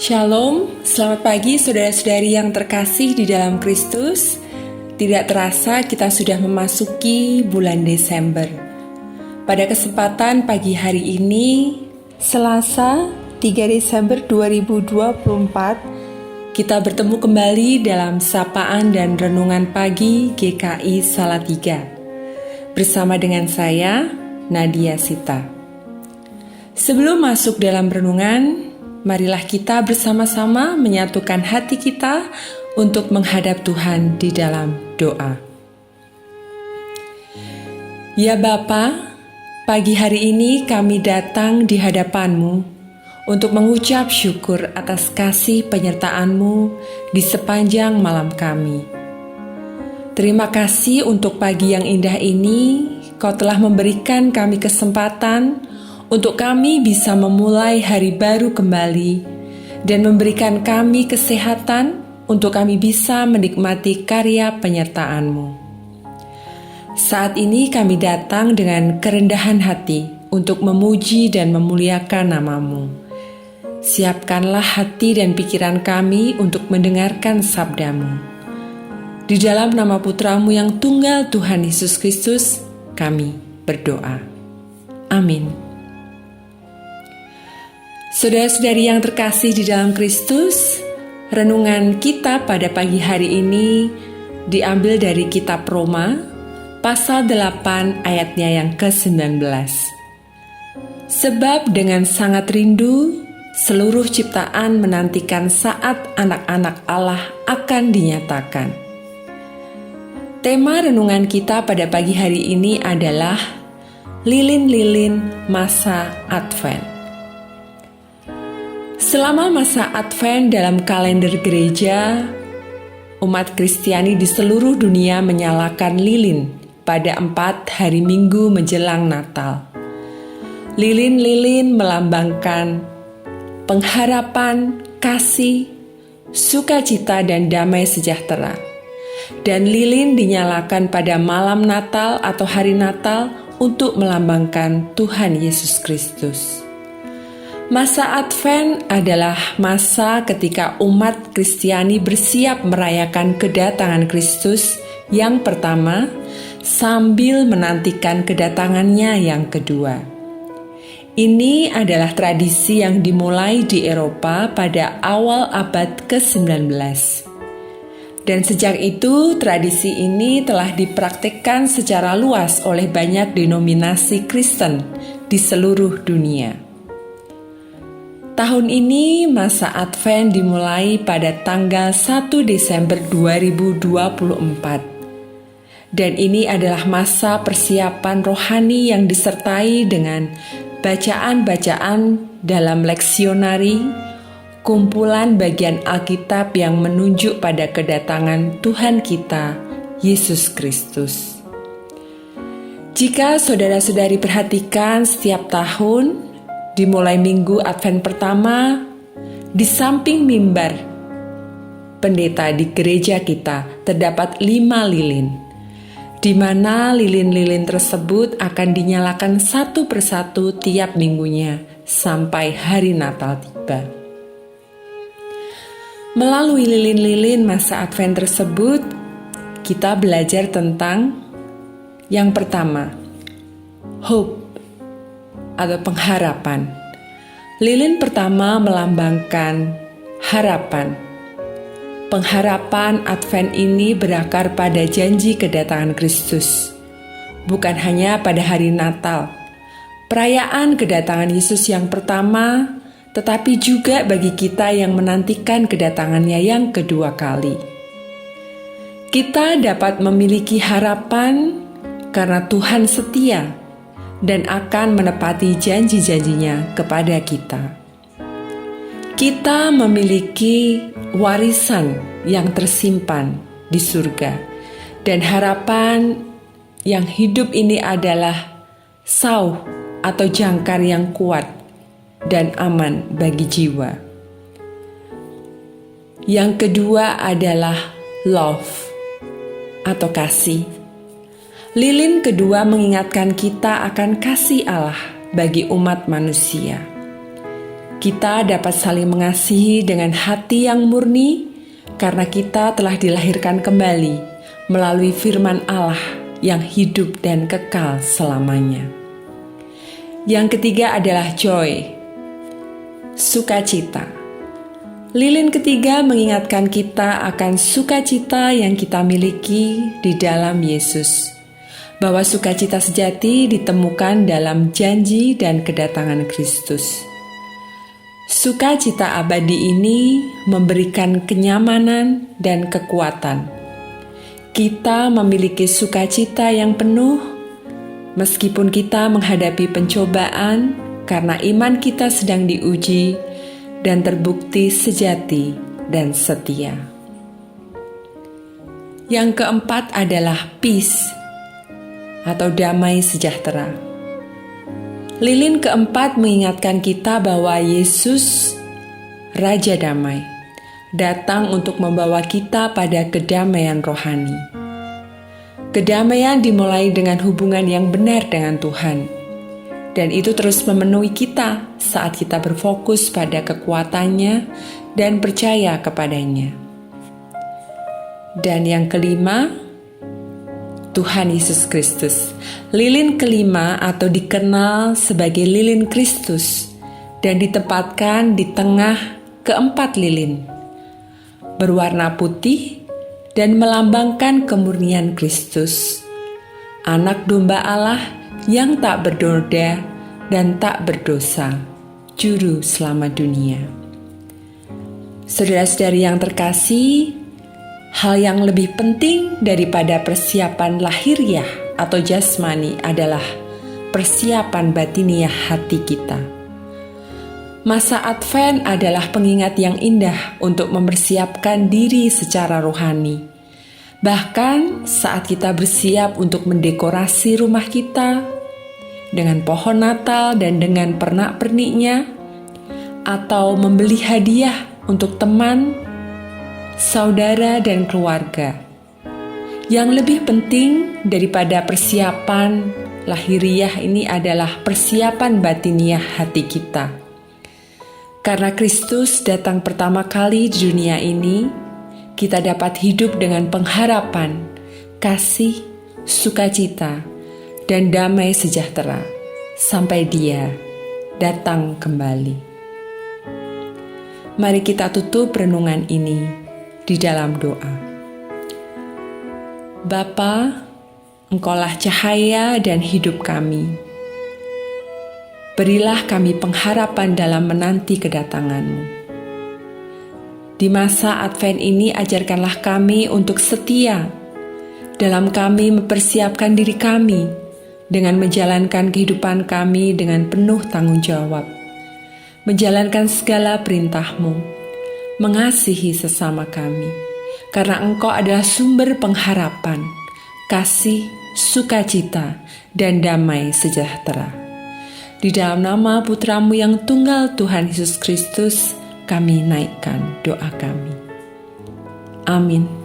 Shalom, selamat pagi saudara-saudari yang terkasih di dalam Kristus. Tidak terasa kita sudah memasuki bulan Desember. Pada kesempatan pagi hari ini, Selasa 3 Desember 2024, kita bertemu kembali dalam sapaan dan renungan pagi GKI Salatiga. Bersama dengan saya, Nadia Sita. Sebelum masuk dalam renungan, marilah kita bersama-sama menyatukan hati kita untuk menghadap Tuhan di dalam doa. Ya Bapa, pagi hari ini kami datang di hadapan-Mu untuk mengucap syukur atas kasih penyertaan-Mu di sepanjang malam kami. Terima kasih untuk pagi yang indah ini, Kau telah memberikan kami kesempatan untuk kami bisa memulai hari baru kembali dan memberikan kami kesehatan untuk kami bisa menikmati karya penyertaan-Mu. Saat ini kami datang dengan kerendahan hati untuk memuji dan memuliakan nama-Mu. Siapkanlah hati dan pikiran kami untuk mendengarkan sabda-Mu. Di dalam nama Putra-Mu yang tunggal Tuhan Yesus Kristus, kami berdoa. Amin. Saudara-saudari yang terkasih di dalam Kristus, renungan kita pada pagi hari ini diambil dari kitab Roma, pasal 8 ayatnya yang ke-19. Sebab dengan sangat rindu, seluruh ciptaan menantikan saat anak-anak Allah akan dinyatakan. Tema renungan kita pada pagi hari ini adalah lilin-lilin masa Advent. Selama masa Advent dalam kalender gereja, umat Kristiani di seluruh dunia menyalakan lilin pada 4 hari Minggu menjelang Natal. Lilin-lilin melambangkan pengharapan, kasih, sukacita, dan damai sejahtera. Dan lilin dinyalakan pada malam Natal atau hari Natal untuk melambangkan Tuhan Yesus Kristus. Masa Advent adalah masa ketika umat Kristiani bersiap merayakan kedatangan Kristus yang pertama sambil menantikan kedatangannya yang kedua. Ini adalah tradisi yang dimulai di Eropa pada awal abad ke-19. Dan sejak itu tradisi ini telah dipraktikkan secara luas oleh banyak denominasi Kristen di seluruh dunia. Tahun ini masa Advent dimulai pada tanggal 1 Desember 2024. Dan ini adalah masa persiapan rohani yang disertai dengan bacaan-bacaan dalam leksionari, kumpulan bagian Alkitab yang menunjuk pada kedatangan Tuhan kita, Yesus Kristus. Jika saudara-saudari perhatikan setiap tahun, dimulai minggu Advent pertama, di samping mimbar pendeta di gereja kita terdapat 5 lilin, di mana lilin-lilin tersebut akan dinyalakan satu persatu tiap minggunya sampai hari Natal tiba. Melalui lilin-lilin masa Advent tersebut, kita belajar tentang yang pertama, hope atau pengharapan. Lilin pertama melambangkan harapan. Pengharapan Advent ini berakar pada janji kedatangan Kristus. Bukan hanya pada hari Natal, perayaan kedatangan Yesus yang pertama, tetapi juga bagi kita yang menantikan kedatangannya yang kedua kali. Kita dapat memiliki harapan karena Tuhan setia dan akan menepati janji-janjinya kepada kita. Kita memiliki warisan yang tersimpan di surga, dan harapan yang hidup ini adalah sauh atau jangkar yang kuat dan aman bagi jiwa. Yang kedua adalah love atau kasih. Lilin kedua mengingatkan kita akan kasih Allah bagi umat manusia. Kita dapat saling mengasihi dengan hati yang murni karena kita telah dilahirkan kembali melalui firman Allah yang hidup dan kekal selamanya. Yang ketiga adalah joy, sukacita. Lilin ketiga mengingatkan kita akan sukacita yang kita miliki di dalam Yesus, bahwa sukacita sejati ditemukan dalam janji dan kedatangan Kristus. Sukacita abadi ini memberikan kenyamanan dan kekuatan. Kita memiliki sukacita yang penuh meskipun kita menghadapi pencobaan karena iman kita sedang diuji dan terbukti sejati dan setia. Yang keempat adalah peace atau damai sejahtera. Lilin keempat mengingatkan kita bahwa Yesus, Raja Damai, datang untuk membawa kita pada kedamaian rohani. Kedamaian dimulai dengan hubungan yang benar dengan Tuhan, dan itu terus memenuhi kita saat kita berfokus pada kekuatannya dan percaya kepadanya. Dan yang kelima, Tuhan Yesus Kristus. Lilin kelima atau dikenal sebagai lilin Kristus dan ditempatkan di tengah keempat lilin. Berwarna putih dan melambangkan kemurnian Kristus, anak domba Allah yang tak bernoda dan tak berdosa, juru selamat dunia. Saudara-saudari yang terkasih, hal yang lebih penting daripada persiapan lahiriah atau jasmani adalah persiapan batiniah hati kita. Masa Advent adalah pengingat yang indah untuk mempersiapkan diri secara rohani. Bahkan saat kita bersiap untuk mendekorasi rumah kita dengan pohon Natal dan dengan pernak-perniknya, atau membeli hadiah untuk teman, saudara, dan keluarga. Yang lebih penting daripada persiapan lahiriah ini adalah persiapan batiniah hati kita. Karena Kristus datang pertama kali di dunia ini, kita dapat hidup dengan pengharapan, kasih, sukacita, dan damai sejahtera sampai Dia datang kembali. Mari kita tutup renungan ini di dalam doa. Bapa, Engkaulah cahaya dan hidup kami. Berilah kami pengharapan dalam menanti kedatangan-Mu. Di masa Advent ini ajarkanlah kami untuk setia dalam kami mempersiapkan diri kami dengan menjalankan kehidupan kami dengan penuh tanggung jawab, menjalankan segala perintah-Mu, mengasihi sesama kami. Karena Engkau adalah sumber pengharapan, kasih, sukacita, dan damai sejahtera. Di dalam nama Putra-Mu yang tunggal Tuhan Yesus Kristus, kami naikkan doa kami. Amin.